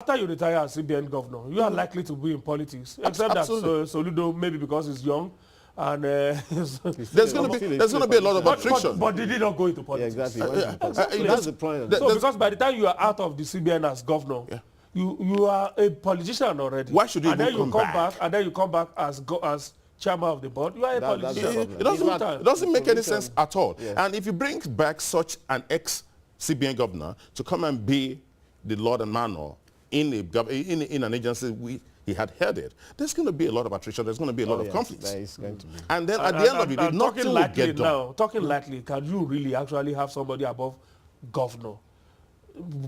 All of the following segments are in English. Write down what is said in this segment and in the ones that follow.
after you retire as CBN governor, you are likely to be in politics, except that Soludo, maybe because he's young, and there's going to be a lot of attrition. But did he not go into politics? Yeah, exactly. That's the point. So because by the time you are out of the CBN as governor, you are a politician already. Why should you and then come back? And then you come back as chairman of the board. You are a politician. It doesn't make any sense at all. Yes. And if you bring back such an ex-CBN governor to come and be the Lord and Manor in an agency he had headed, there's going to be a lot of attrition. There's going to be a lot of conflicts. There is going to be. And then at the end of it, nothing will get done. Now, talking lightly, can you really actually have somebody above governor?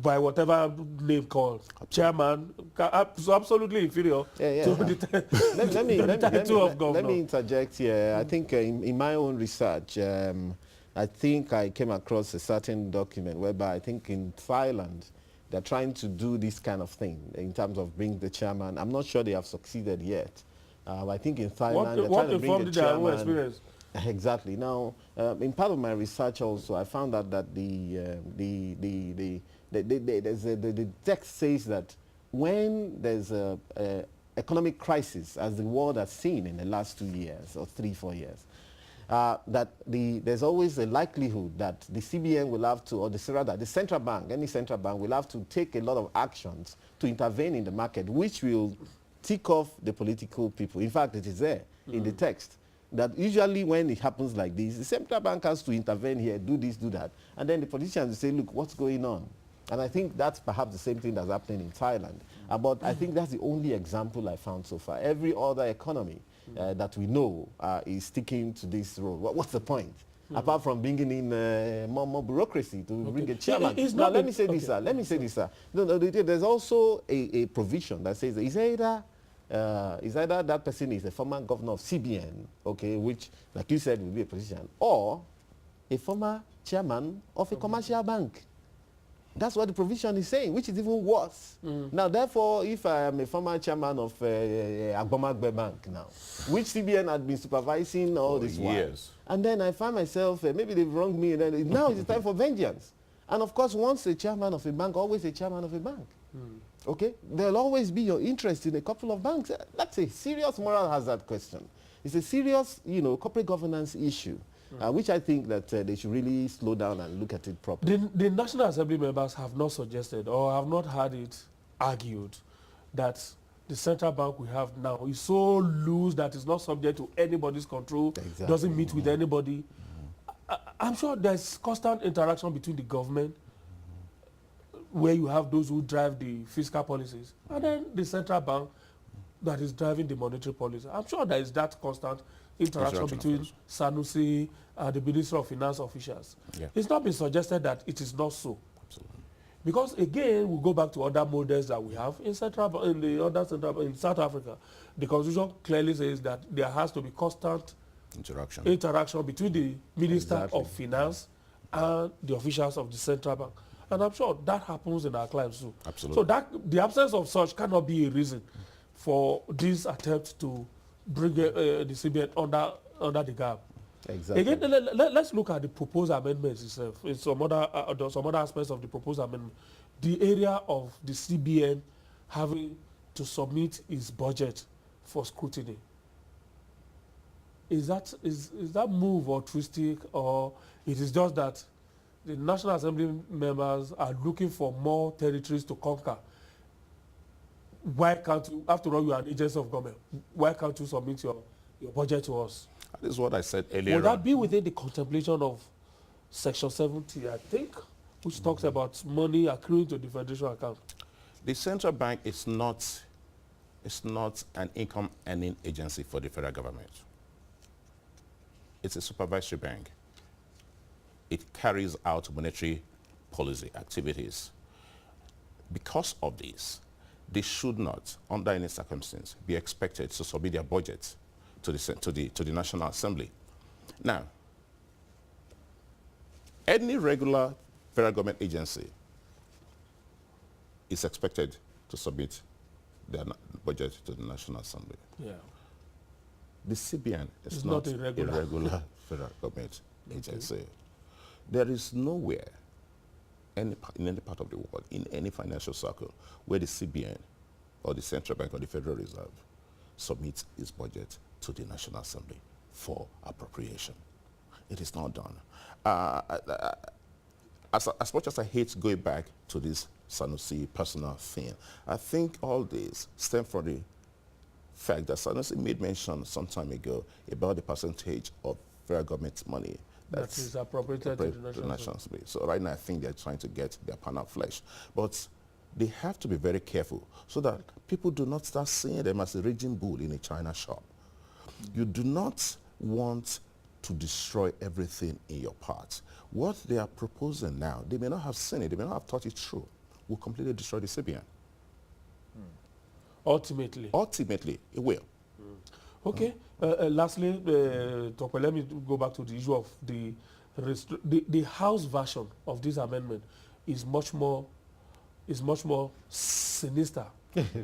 By whatever name called chairman, absolutely inferior to the title of governor. Let me interject here. I think in my own research, I think I came across a certain document whereby I think in Thailand, they're trying to do this kind of thing in terms of bring the chairman. I'm not sure they have succeeded yet. I think in Thailand, they're trying to bring the chairman. Experience? Exactly. Now, in part of my research also, I found out that the text says that when there's a economic crisis, as the world has seen in the last 2 years or 3-4 years, that there's always a likelihood that the CBN will have to, or the central bank, any central bank will have to take a lot of actions to intervene in the market, which will tick off the political people. In fact, it is there in the text that usually when it happens like this, the central bank has to intervene here, do this, do that, and then the politicians will say, look, what's going on? And I think that's perhaps the same thing that's happening in Thailand. But I think that's the only example I found so far. Every other economy that we know is sticking to this road. What's the point? Apart from bringing in more bureaucracy to bring a chairman. Now, let me say this, sir. Let me say this, sir. No, there's also a provision that says is either that person is a former governor of CBN, okay, which, like you said, will be a position, or a former chairman of a commercial bank. That's what the provision is saying, which is even worse. Now, therefore, if I am a former chairman of Agbomagbe Bank now, which CBN had been supervising all this while, and then I find myself, maybe they've wronged me, and then now it's time for vengeance. And of course, once a chairman of a bank, always a chairman of a bank. Okay? There'll always be your interest in a couple of banks. That's a serious moral hazard question. It's a serious, corporate governance issue. Which I think that they should really slow down and look at it properly. The National Assembly members have not suggested or have not had it argued that the central bank we have now is so loose that it's not subject to anybody's control, doesn't meet with anybody. I'm sure there's constant interaction between the government, where you have those who drive the fiscal policies, and then the central bank that is driving the monetary policy. I'm sure there is that constant interaction between Sanusi and the Ministry of Finance officials. It's not been suggested that it is not so. Absolutely. Because again, we go back to other models that we have in South Africa. The Constitution clearly says that there has to be constant interaction between the Minister of Finance and the officials of the central bank. And I'm sure that happens in our clients too. Absolutely. So the absence of such cannot be a reason for this attempt to bring the CBN under the gap. Exactly. Again, let's look at the proposed amendments itself. In some other aspects of the proposed amendment, the area of the CBN having to submit its budget for scrutiny. Is that move altruistic, or it is just that the National Assembly members are looking for more territories to conquer? Why can't you, after all, you are an agency of government, why can't you submit your budget to us? That is what I said earlier. Would that be within the contemplation of Section 70, I think, which talks about money accruing to the federation account? The central bank is not an income earning agency for the federal government. It's a supervisory bank. It carries out monetary policy activities. Because of this, they should not, under any circumstance, be expected to submit their budget to the National Assembly. Now, any regular federal government agency is expected to submit their budget to the National Assembly. Yeah. The CBN is not a regular federal government agency. There is nowhere in any part of the world, in any financial circle, where the CBN or the Central Bank or the Federal Reserve submits its budget to the National Assembly for appropriation. It is not done. As much as I hate going back to this Sanusi personal thing, I think all this stem from the fact that Sanusi made mention some time ago about the percentage of federal government money that is appropriated to the National Assembly. So right now I think they're trying to get their pound of flesh. But they have to be very careful so that people do not start seeing them as a raging bull in a China shop. You do not want to destroy everything in your part. What they are proposing now, they may not have seen it, they may not have thought it through, will completely destroy the CBN. Ultimately, it will. Okay. Lastly, Tope, let me go back to the issue of the House version of this amendment is much more sinister. If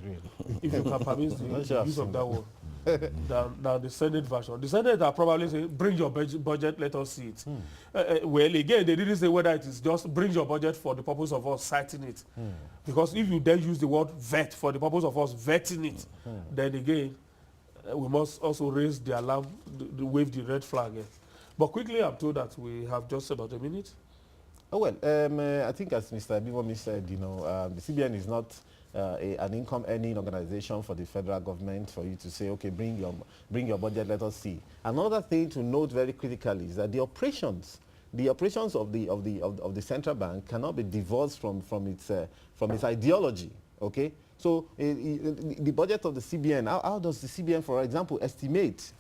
you can permit the use of that word, than the Senate version. The Senate are probably saying, bring your budget, let us see it. Well, again, they didn't say whether it is just bring your budget for the purpose of us citing it. Because if you then use the word vet for the purpose of us vetting it, then again, we must also raise the alarm, wave the red flag. But quickly, I'm told that we have just about a minute. Oh, well, I think as Mr. Bivomi said, the CBN is not an income-earning organization for the federal government for you to say, okay, bring your budget, let us see. Another thing to note very critically is that the operations of the central bank cannot be divorced from its ideology. Okay. So the budget of the CBN, how does the CBN, for example, estimate,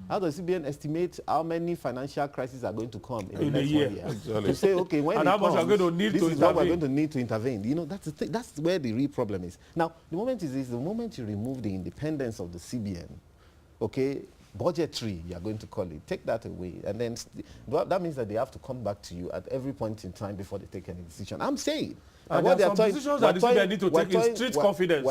how does CBN estimate how many financial crises are going to come in the next 1 year? Exactly. To say, okay, when and how much are going to need this to is intervene. what we're going to need to intervene. You know, that's where the real problem is. Now, the moment is this, the moment you remove the independence of the CBN, okay, budgetary, you are going to call it, take that away. And then that means that they have to come back to you at every point in time before they take any decision. I'm saying. And what there are some decisions that the CBN need to take in street confidence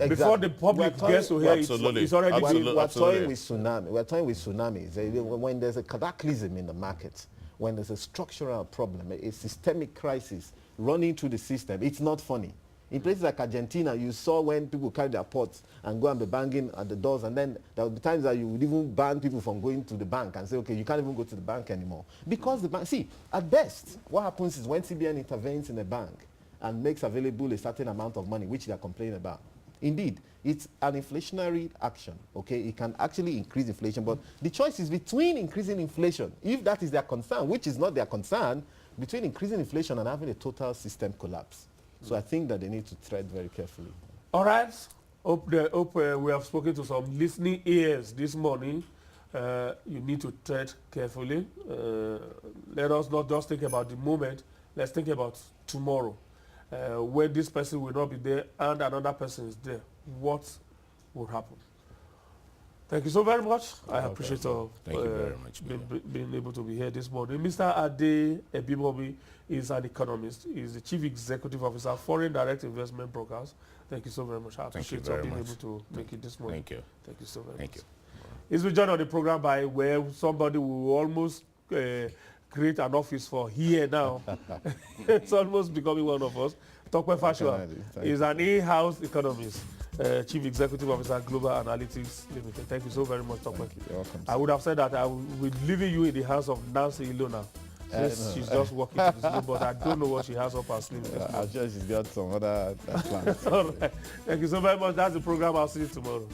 before the public gets to hear it. It's already we're toying with tsunami. We're toying with tsunamis. When there's a cataclysm in the market, when there's a structural problem, a systemic crisis running through the system, it's not funny. In places like Argentina, you saw when people carry their pots and go and be banging at the doors, and then there would be times that you would even ban people from going to the bank and say, okay, you can't even go to the bank anymore. Because the bank, see, at best, what happens is when CBN intervenes in a bank and makes available a certain amount of money, which they are complaining about. Indeed, it's an inflationary action, okay? It can actually increase inflation, but the choice is between increasing inflation, if that is their concern, which is not their concern, between increasing inflation and having a total system collapse. So I think that they need to tread very carefully. All right. Hope we have spoken to some listening ears this morning. You need to tread carefully. Let us not just think about the moment. Let's think about tomorrow. When this person will not be there and another person is there, what will happen? Thank you so very much. I appreciate you very much, being able to be here this morning. Mr. Ade Ebimobi is an economist. He's the Chief Executive Officer, Foreign Direct Investment Brokers. Thank you so very much. I appreciate you being able to make it this morning. Thank you. Thank you so very much. Thank you. He's been joined on the program by where somebody will almost create an office for here now. It's almost becoming one of us. Tope Fasua is an in-house economist, Chief Executive Officer, Global Analytics Limited. Thank you so very much, Tope. You're welcome. I would have said that I will be leaving you in the hands of Nancy Ilona. She's just walking to the sleep, but I don't know what she has up her sleeve. I'm sure she's got some other plans. All right. Thank you so very much. That's the program. I'll see you tomorrow.